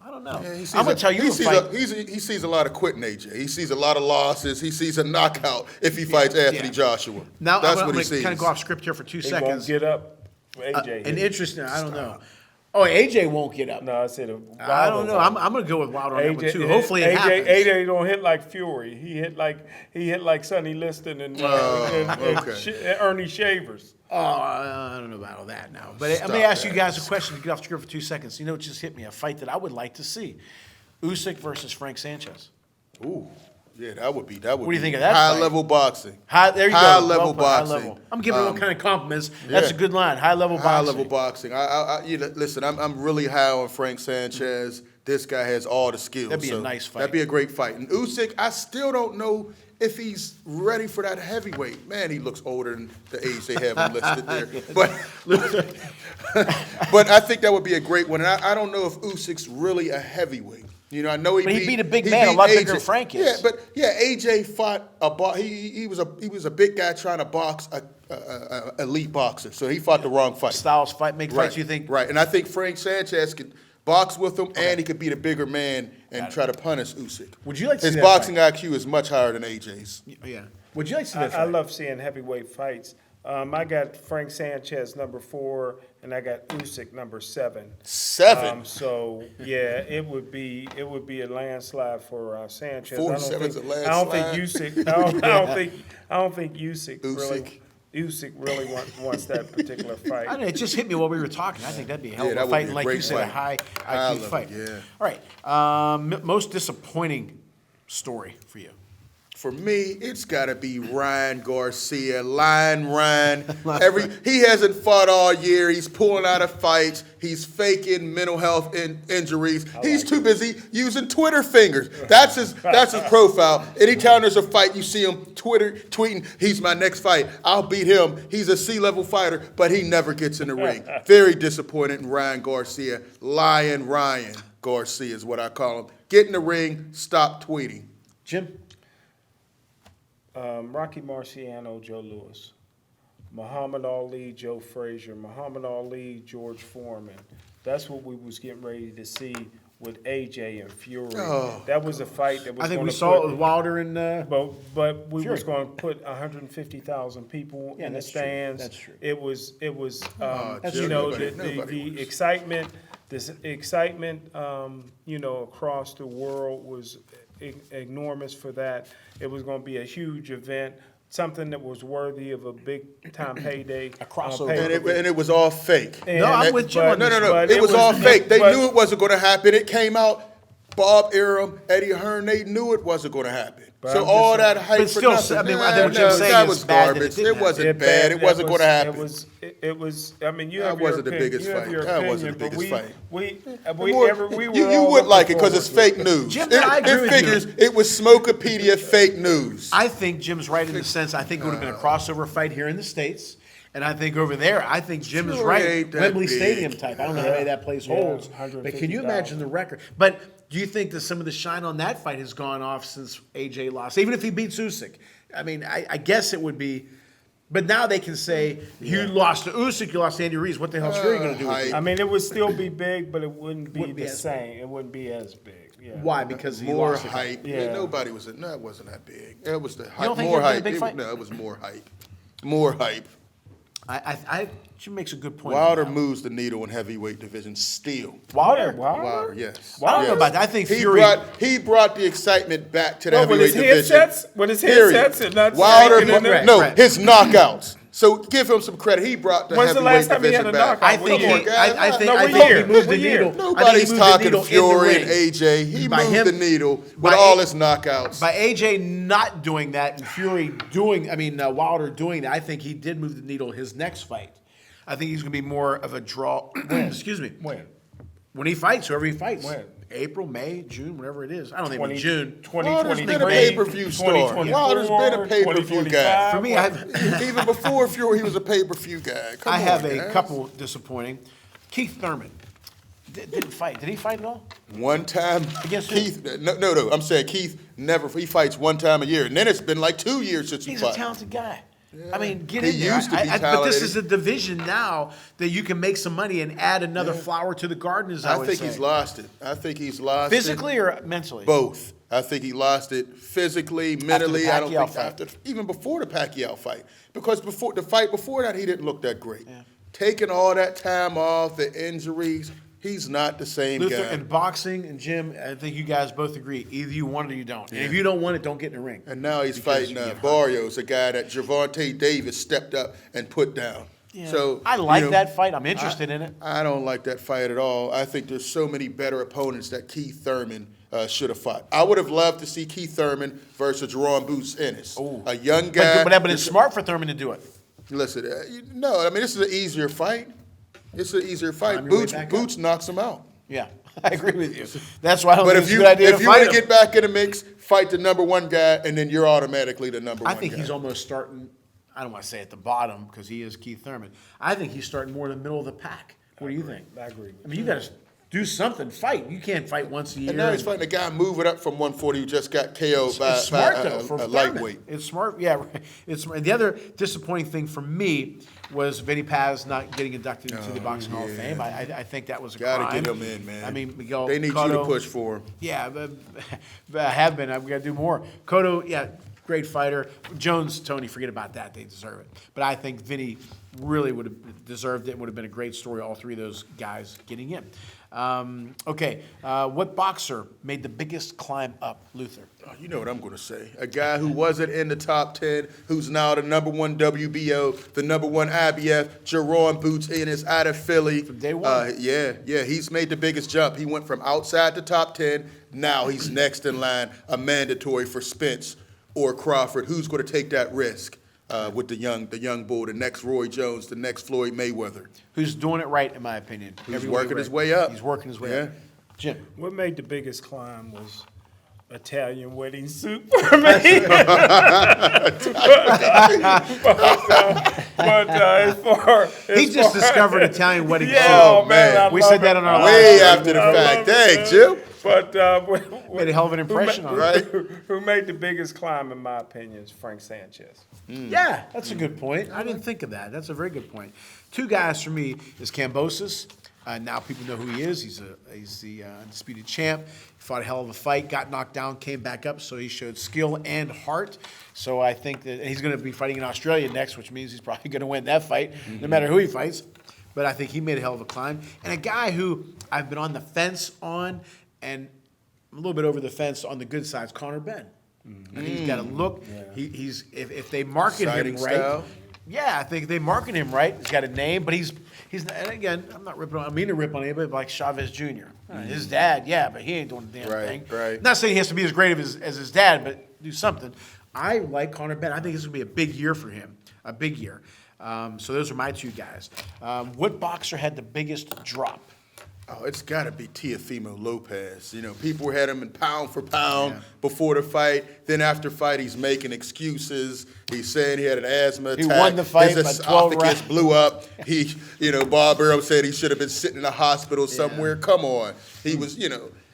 A: I don't know.
B: Yeah,
A: I'm gonna tell you,
B: he sees a lot of quitting AJ. He sees a lot of losses. He sees a knockout if he fights Anthony Joshua.
A: Now
B: that's
A: I'm
B: what he
A: gonna
B: sees.
A: Kind of go off script here for 2
C: He
A: seconds.
C: won't get up. AJ.
A: And interesting, I don't know. Oh, AJ won't get up.
C: No, I said
A: I don't know. I'm going to go with Wilder on that one too. Hopefully it happens.
C: AJ don't hit like Fury. He hit like Sonny Liston and Ernie Shavers.
A: Oh, I don't know about all that now. But let me ask you guys a question to get off script for 2 seconds. You know what just hit me? A fight that I would like to see. Usyk versus Frank Sanchez.
B: Ooh. Yeah, that would be. What
A: do you think of that?
B: High level boxing.
A: There you go.
B: High level boxing.
A: High level. I'm giving all kind of compliments. That's a good line. High level boxing.
B: High level boxing. Listen, I'm really high on Frank Sanchez. This guy has all the skills.
A: That'd be a nice fight.
B: That'd be a great fight. And Usyk, I still don't know if he's ready for that heavyweight. Man, he looks older than the age they have him listed there. But I think that would be a great one. And I don't know if Usyk's really a heavyweight. You know, I know
A: But he beat a big man, a lot bigger than Frank is.
B: Yeah, but AJ fought he was a big guy trying to box a elite boxer. So he fought the wrong fight.
A: Styles make fights, you think?
B: Right, and I think Frank Sanchez could box with him, and he could beat a bigger man and try to punish Usyk.
A: Would you like to see
B: His
A: that
B: boxing
A: fight?
B: IQ is much higher than AJ's.
A: Yeah. Would you like to see that
C: I
A: fight?
C: love seeing heavyweight fights. I got Frank Sanchez number 4, and I got Usyk number 7.
B: 7.
C: So yeah, it would be a landslide for Sanchez.
B: 47's a
C: I don't think
B: landslide.
C: Usyk. I don't think Usyk really wants that particular fight.
A: I don't know, it just hit me while we were talking. I think that'd be a hell of
B: Yeah,
A: a
B: that would
A: fight.
B: be
A: And
B: a
A: like
B: great
A: you said, a
B: fight.
A: high IQ fight.
B: Yeah.
A: All right. Most disappointing story for you.
B: For me, it's got to be Ryan Garcia. Ryan. He hasn't fought all year. He's pulling out of fights. He's faking mental health injuries. He's too busy using Twitter fingers. That's his profile. Anytime there's a fight, you see him tweeting, "He's my next fight. I'll beat him. He's a C-level fighter," but he never gets in the ring. Very disappointed in Ryan Garcia. Ryan Garcia is what I call him. Get in the ring. Stop tweeting.
A: Jim?
C: Rocky Marciano, Joe Louis. Muhammad Ali, Joe Frazier. Muhammad Ali, George Foreman. That's what we was getting ready to see with AJ and Fury.
B: Oh.
C: That was a fight that was
A: I think
C: going
A: we
C: to
A: saw it
C: put,
A: with Wilder and
C: but we
A: Fury.
C: was going to put 150,000 people in the
A: that's true.
C: stands.
A: That's true.
C: It was
A: That's
C: you
A: true.
C: know
B: Nobody
C: the excitement. This excitement, across the world was enormous for that. It was going to be a huge event, something that was worthy of a big-time payday.
A: A crossover.
B: And it was all fake.
A: No, I'm with Jim on
B: No,
A: this.
C: but
B: It was all fake. They
C: but-
B: knew it wasn't going to happen. It came out. Bob Arum, Eddie Hearn, they knew it wasn't going to happen.
C: But
B: So
C: I'm
B: all
C: just-
B: that hype
A: But still,
B: for nothing.
A: I mean, I think what Jim's saying
B: that
A: is
B: was
A: bad that it
B: garbage.
A: didn't
B: It
A: happen.
B: wasn't bad. It wasn't going to happen.
C: It was. I mean, you
B: That
C: have your
B: wasn't the
C: opinion.
B: biggest
C: You have
B: fight.
C: your
B: That wasn't
C: opinion,
B: the
C: but
B: biggest fight.
C: we were
B: You
C: all
B: would like it
C: looking
B: because it's
C: forward to
B: fake news.
A: Jim,
B: It,
A: I agree
B: it
A: with
B: figures
A: you.
B: it was Smokepedia fake news.
A: I think Jim's right in the sense I think it would have been a crossover fight here in the States. And I think over there, I think Jim is
B: Fury
A: right.
B: ain't that
A: Wembley
B: big.
A: Stadium type. I don't know how many that place holds.
C: 150,000.
A: But can you imagine the record? But do you think that some of the shine on that fight has gone off since AJ lost? Even if he beats Usyk. I mean, I guess it would be. But now they can say, you lost to Usyk, you lost to Andy Ruiz. What the hell is Fury going to do with you?
C: I mean, it would still be big, but it wouldn't be the
A: as
C: same. It wouldn't be as big. Yeah.
A: Why? Because he
B: More
A: lost it.
B: hype.
C: Yeah.
B: Nobody was. No, it wasn't that big. It was the hype.
A: don't think
B: More
A: it was a
B: hype.
A: big fight?
B: No, it was more hype. More hype.
A: Jim makes a good point.
B: Wilder moves the needle in heavyweight division still.
A: Wilder?
B: Wilder, yes.
A: I don't know about that. I think Fury.
B: He brought the excitement back to the
C: Well, with
B: heavyweight
C: his
B: division.
C: headsets- with his
B: Period.
C: headsets and not
B: Wilder,
C: speaking in
A: them.
B: no,
A: Right.
B: his knockouts. So give him some credit. He brought the
C: When's the
B: heavyweight
C: last time he
B: division
C: had a
B: back.
C: knockout?
A: I think
C: Come on,
A: he,
B: guys.
A: I think,
C: No,
A: I
C: what
A: think
C: year?
A: he moved the
C: What year?
A: needle. I think
B: Nobody's
A: he moved the
B: talking
A: needle in the
B: Fury and
A: ring.
B: AJ. He
A: By
B: moved
A: him-
B: the needle with
A: by
B: all
A: A-
B: his knockouts.
A: By AJ not doing that and Fury Wilder doing that, I think he did move the needle his next fight. I think he's going to be more of a draw. Excuse me. When he fights, whoever he fights.
C: When?
A: April, May, June, whatever it is. I don't think it'll be June.
B: Wilder's
C: 2023,
B: been a pay-per-view star.
C: 2024,
B: Wilder's been a pay-per-view guy.
A: For me,
B: Even before Fury, he was a pay-per-view guy. Come
A: I
B: on,
A: have a
B: guys.
A: couple disappointing. Keith Thurman didn't fight. Did he fight at all?
B: One time,
A: Against who?
B: Keith. No. I'm saying Keith never. He fights one time a year, and then it's been like 2 years since he
A: He's
B: fought.
A: a talented guy. I mean, get
B: He
A: in there.
B: used to be
A: But this
B: talented.
A: is a division now that you can make some money and add another flower to the garden, as I
B: I
A: would
B: think
A: say.
B: he's lost it. I think he's lost
A: Physically
B: it.
A: or mentally?
B: Both. I think he lost it physically, mentally. I don't
A: Pacquiao
B: think
A: fight.
B: after, even before the Pacquiao fight, because before the fight before that, he didn't look that great. Taking all that time off, the injuries, he's not the same
A: Luther,
B: guy.
A: in boxing and Jim, I think you guys both agree. Either you want it or you don't. And if you don't want it, don't get in the ring.
B: And now he's
A: Because
B: fighting
A: you get hurt.
B: Barrios, a guy that Gervonta Davis stepped up and put down.
A: Yeah.
B: So
A: I like
B: you know,
A: that fight. I'm interested in it.
B: I don't like that fight at all. I think there's so many better opponents that Keith Thurman should have fought. I would have loved to see Keith Thurman versus Jerome Boots Ennis, a young guy.
A: But it's smart for Thurman to do it.
B: Listen, no, I mean this is an easier fight. It's an easier fight.
A: Climb your way
B: Boots
A: back up.
B: Boots knocks him out.
A: Yeah, I agree with you. That's why I don't
B: But
A: think
B: if
A: it's a
B: you
A: good idea
B: if
A: to
B: you want
A: fight
B: to
A: him.
B: get back in the mix, fight the number one guy, and then you're automatically the number one
A: I think
B: guy.
A: he's almost starting, I don't want to say at the bottom because he is Keith Thurman. I think he's starting more in the middle of the pack. What do you think?
C: I agree.
A: I mean, you got to do something. Fight. You can't fight once a year.
B: And now he's fighting a guy moving up from 140 who just got KO'd by,
A: It's smart
B: by
A: though for
B: a
A: Thurman.
B: lightweight.
A: It's smart, yeah. It's smart. The other disappointing thing for me was Vinny Paz not getting inducted into the Boxing Hall of Fame. I think that was a
B: Gotta
A: crime.
B: get him in, man.
A: I mean, Miguel
B: They need
A: Cotto,
B: you to push for him.
A: Yeah, but I have been. I've got to do more. Cotto, yeah, great fighter. Jones, Tony, forget about that. They deserve it. But I think Vinny really would have deserved it. Would have been a great story. All three of those guys getting in. Okay, what boxer made the biggest climb up, Luther?
B: Oh, you know what I'm going to say. A guy who wasn't in the top 10, who's now the #1 WBO, the #1 IBF, Jerome Boots Ennis out of Philly.
A: From day one.
B: Yeah, he's made the biggest jump. He went from outside the top 10, now he's next in line, a mandatory for Spence or Crawford. Who's going to take that risk with the young bull, the next Roy Jones, the next Floyd Mayweather?
A: Who's doing it right, in my opinion.
B: He's working his way up.
A: He's working his way up. Jim.
C: What made the biggest climb was Italian wedding suit for me.
A: He just discovered Italian wedding
C: Yeah,
A: suit.
C: oh, man, I
A: We
C: love
A: said that
C: it.
A: on our
B: Way
A: last
B: after the
C: I
B: fact.
C: love it,
B: Thanks, Jim.
C: But
A: Made a hell of an impression on
B: Right.
C: who made the biggest climb, in my opinion, is Frank Sanchez.
A: Yeah, that's a good point. I didn't think of that. That's a very good point. Two guys for me is Kambosos. Now people know who he is. He's the undisputed champ. He fought a hell of a fight, got knocked down, came back up. So he showed skill and heart. So I think that he's going to be fighting in Australia next, which means he's probably going to win that fight, no matter who he fights. But I think he made a hell of a climb. And a guy who I've been on the fence on, and a little bit over the fence on the good side, is Conor Benn. I think he's got a look. He's if they market
B: Exciting
A: him right.
B: style.
A: Yeah, I think they market him right. He's got a name, but he's and again, I'm not ripping on. I mean to rip on anybody, but like Chavez Jr. His dad, yeah, but he ain't doing the damn
B: Right,
A: thing.
B: right.
A: Not saying he has to be as great as his dad, but do something. I like Conor Benn. I think this is gonna be a big year for him. A big year. So those are my two guys. What boxer had the biggest drop?
B: Oh, it's got to be Teofimo Lopez. You know, people had him in pound for pound before the fight. Then after fight, he's making excuses. He's saying he had an asthma attack.
A: He won the fight
B: His
A: by 12
B: esophagus
A: rounds.
B: blew up. Bob Burrow said he should have been sitting in a hospital somewhere. Come on. He was,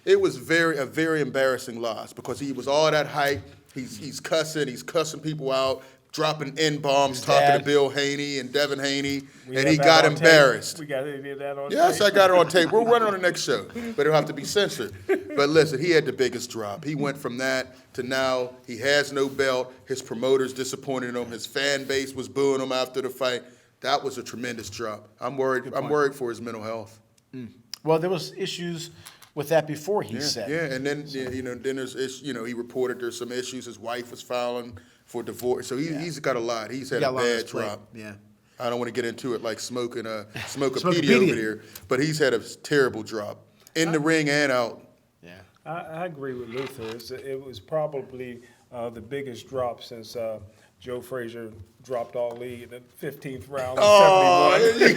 B: it was a very embarrassing loss because he was all that hype. He's cussing people out, dropping N-bombs, talking
A: dad.
B: to Bill Haney and Devin Haney,
C: We
B: and
C: have
B: he
C: that
B: got
C: on tape.
B: embarrassed.
C: We got to get that on
B: Yes,
C: tape.
B: I got it on tape. We'll run it on the next show, but it'll have to be censored. But listen, he had the biggest drop. He went from that to now he has no belt. His promoters disappointed him. His fan base was booing him after the fight. That was a tremendous drop. I'm worried. I'm worried for his mental health.
A: Well, there was issues with that before, he said.
B: Yeah, and then then there's he reported there's some issues. His wife was filing for divorce, so he's got a lot. He's had
A: Got
B: a
A: lot on his
B: bad
A: plate.
B: drop.
A: Yeah.
B: I don't want to get into it like Smokepedia
A: Smokepedia.
B: over there, but he's had a terrible drop in the ring and out.
A: Yeah.
C: I agree with Luther. It was probably the biggest drop since Joe Frazier dropped Ali in the 15th round of 71.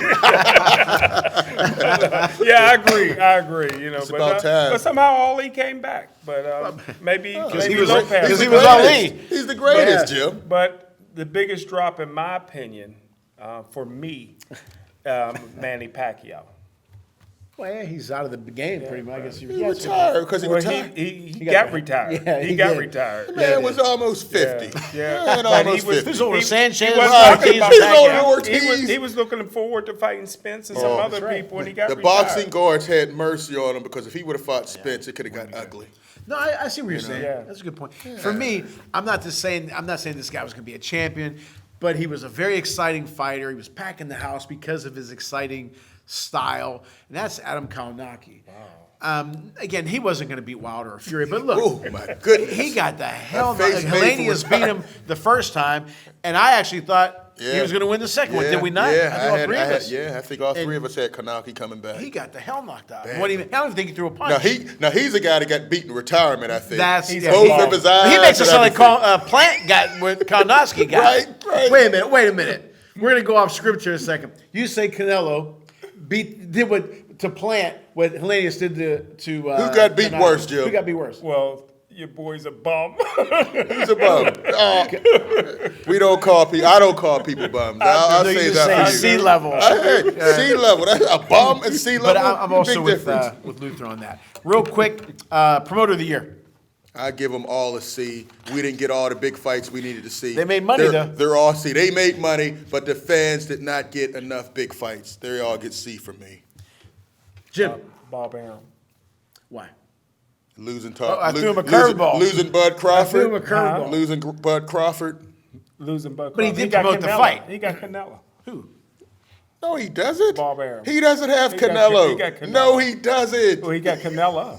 C: Yeah, I agree.
B: It's about time.
C: But somehow Ali came back. But maybe
A: he was-
C: Lopez.
A: because he was Ali.
B: He's the greatest, Jim.
C: But the biggest drop, in my opinion, for me, Manny Pacquiao.
A: Well, yeah, he's out of the game pretty much. I guess
B: He retired because he
C: Well,
B: retired.
C: he
A: got-
C: got retired.
A: Yeah,
C: he
A: he
C: got
A: did.
C: retired.
B: Man was almost 50.
C: Yeah.
B: Man,
C: But
B: almost
C: he was-
B: 50.
A: Who's over Sanchez?
C: wasn't
B: Right.
C: talking about
B: He's
C: Pacquiao.
B: over Ortiz.
C: He was looking forward to fighting Spence and some other
A: right.
C: people when he got
B: The
C: retired.
B: boxing guards had mercy on him because if he would have fought Spence, it could have got ugly.
A: No, I see what you're saying.
C: Yeah.
A: That's a good point. For me, I'm not saying this guy was going to be a champion, but he was a very exciting fighter. He was packing the house because of his exciting style, and that's Adam Kalinowski. Wow. Again, he wasn't going to beat Wilder or Fury, but look,
B: Oh my goodness.
A: he got the hell.
B: That face made for
A: Hellenius beat him the first time, and I actually thought he
B: Yeah.
A: was going to win the second one. Did we not?
B: Yeah,
A: I think all three of us.
B: I think all three of us had Kanaki coming back.
A: He got the hell knocked out.
B: Bad.
A: I don't even think he threw a punch.
B: Now he's a guy that got beaten in retirement. I think
A: That's
B: both of his eyes.
A: He makes it
B: and
A: sound like
B: everything.
A: Plant got what Kalinowski got.
B: Right.
A: Wait a minute. We're gonna go off script here in a second. You say Canelo did what to Plant what Hellenius did to
B: Who got beat
A: Kalinowski.
B: worse, Joe?
A: Who got beat worse?
C: Well, your boy's a bum.
B: He's a bum. We don't call people. I don't call people bums. I'll
A: No, you
B: say
A: just
B: that
A: say
B: for
A: sea
B: you.
A: level.
B: Sea level. That's a bum and sea
A: But
B: level.
A: I'm also
B: big difference.
A: with Luther on that. Real quick, promoter of the year.
B: I give them all a C. We didn't get all the big fights we needed to see.
A: They made money, though.
B: They're all C. They made money, but the fans did not get enough big fights. They all get C from me.
A: Jim.
C: Bob Arum.
A: Why?
B: Losing
A: I threw him a curveball.
B: Losing Bud Crawford.
A: threw him a curveball.
B: Losing Bud Crawford.
C: Losing Buck.
A: But he did promote the fight.
C: He got Canelo.
A: Who?
B: No, he doesn't.
C: Bob Arum.
B: He doesn't have
C: He got
B: Canelo.
C: he got Canelo.
B: No, he doesn't.
C: Well, he got Canelo.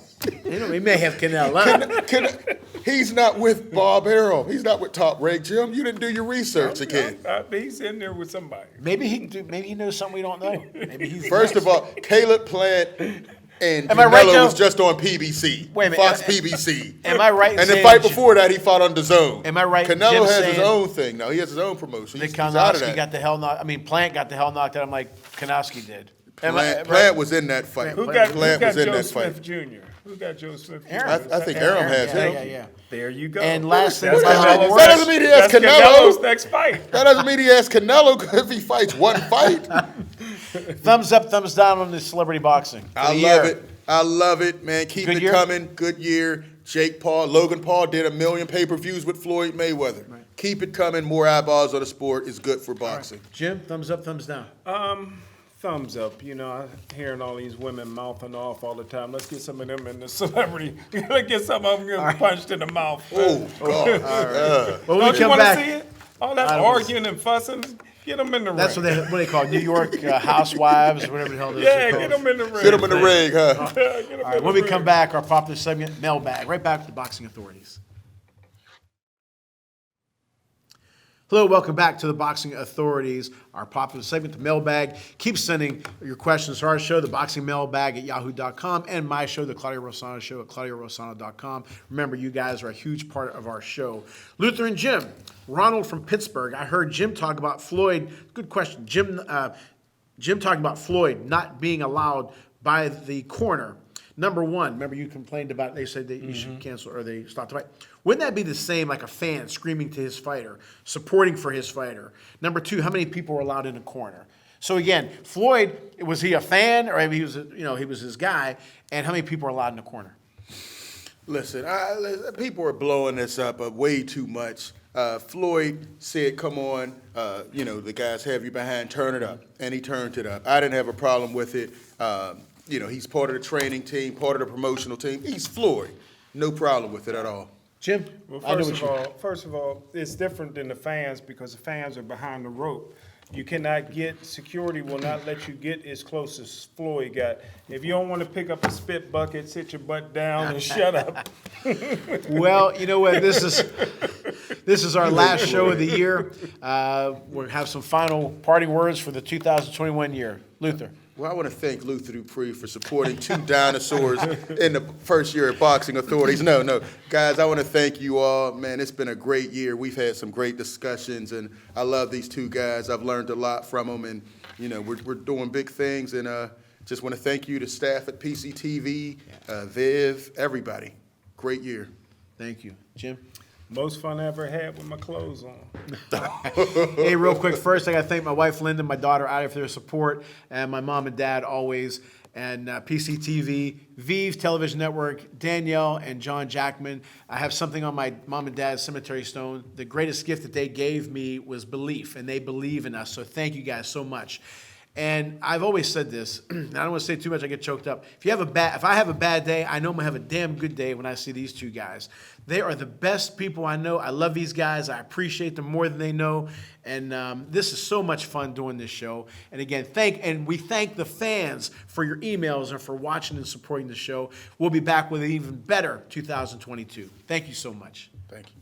A: He may have Canelo.
B: He's not with Bob Arum. He's not with Top Rank, Jim. You didn't do your research again.
C: He's in there with somebody.
A: Maybe he knows something we don't know. Maybe he's
B: First of all, Caleb Plant and
A: Am I right,
B: Canelo
A: Joe?
B: was just on PBC.
A: Wait a minute.
B: Fox PBC.
A: Am I right in
B: And the
A: saying
B: fight
A: Jim-
B: before that, he fought on DAZN.
A: Am I right in
B: Canelo
A: Jim
B: has his
A: saying
B: own thing now. He has his own promotion.
A: that
B: He's out of
A: Kanowski
B: that.
A: got the hell knocked? I mean, Plant got the hell knocked out. I'm like Kanowski did.
B: Plant was in that fight.
C: Who got
B: Plant was in
C: Joe
B: that
C: Smith
B: fight.
C: Jr.? Who got Joe Smith Jr.?
A: Aaron.
B: I think Arum has him.
A: Yeah.
C: There you go.
A: And last thing
C: That's
A: about
C: Canelo's
A: awards-
B: That doesn't mean he has
C: that's
B: Canelo.
C: Canelo's next fight.
B: That doesn't mean he has Canelo if he fights one fight.
A: Thumbs up, thumbs down on the celebrity boxing. for
B: I
A: the
B: love
A: year.
B: it. I love it, man. Keep
A: Good
B: it
A: year?
B: coming. Good year. Jake Paul, Logan Paul did 1 million pay-per-views with Floyd Mayweather.
A: Right.
B: Keep it coming. More eyeballs on the sport is good for boxing.
A: Jim, thumbs up, thumbs down.
C: Thumbs up. You know, I'm hearing all these women mouthing off all the time. Let's get some of them in the celebrity. Let's get some of them getting punched in the mouth.
B: Oh, God.
A: Well, when
C: Don't
A: we
C: you
A: come
C: want to
A: back,
C: see it? All that
A: I don't
C: arguing and fussing. Get them in the
A: that's
C: ring.
A: what they call it, New York housewives, or whatever the hell those
C: Yeah,
A: are
C: get
A: called.
C: them in the ring.
B: Sit him in the ring, huh?
C: Get 'em
A: All right,
C: in
A: when
C: the
A: we come
C: ring.
A: back, our popular segment, mailbag. Right back to the boxing authorities. Hello, welcome back to the Boxing Authorities, our popular segment, the mailbag. Keep sending your questions to our show, the boxing mailbag at yahoo.com, and my show, the Claudio Rosano Show at claudiorosano.com. Remember, you guys are a huge part of our show. Luther and Jim, Ronald from Pittsburgh. I heard Jim talk about Floyd. Good question. Jim talking about Floyd not being allowed by the corner. Number one, remember you complained about, they said that you should cancel or they stopped the fight. Wouldn't that be the same, like a fan screaming to his fighter, supporting for his fighter? Number two, how many people were allowed in the corner? So again, Floyd, was he a fan or maybe he was, he was his guy? And how many people were allowed in the corner?
B: Listen, people are blowing this up way too much. Floyd said, come on, the guys have you behind, turn it up. And he turned it up. I didn't have a problem with it. He's part of the training team, part of the promotional team. He's Floyd. No problem with it at all.
A: Jim?
C: Well,
A: I know
C: first of all, it's different than the fans because the fans are behind the rope. You cannot security will not let you get as close as Floyd got. If you don't want to pick up a spit bucket, sit your butt down and shut up.
A: Well, you know what? This is our last show of the year. We'll have some final parting words for the 2021 year. Luther.
B: Well, I want to thank Luther Dupree for supporting 2 dinosaurs in the first year of Boxing Authorities. No. Guys, I want to thank you all. Man, it's been a great year. We've had some great discussions, and I love these 2 guys. I've learned a lot from them, and, we're doing big things, and just want to thank you to staff at PCTV, Viv, everybody. Great year.
A: Thank you. Jim?
C: Most fun I ever had with my clothes on.
A: Hey, real quick, first I got to thank my wife Linda, my daughter Ida for their support, and my mom and dad always, and PCTV, Vive Television Network, Danielle and John Jackman. I have something on my mom and dad's cemetery stone. The greatest gift that they gave me was belief, and they believe in us, so thank you guys so much. And I've always said this, and I don't want to say too much, I get choked up. If I have a bad day, I know I'm going to have a damn good day when I see these 2 guys. They are the best people I know. I love these guys. I appreciate them more than they know. And this is so much fun doing this show. And again, we thank the fans for your emails and for watching and supporting the show. We'll be back with an even better 2022. Thank you so much.
B: Thank you.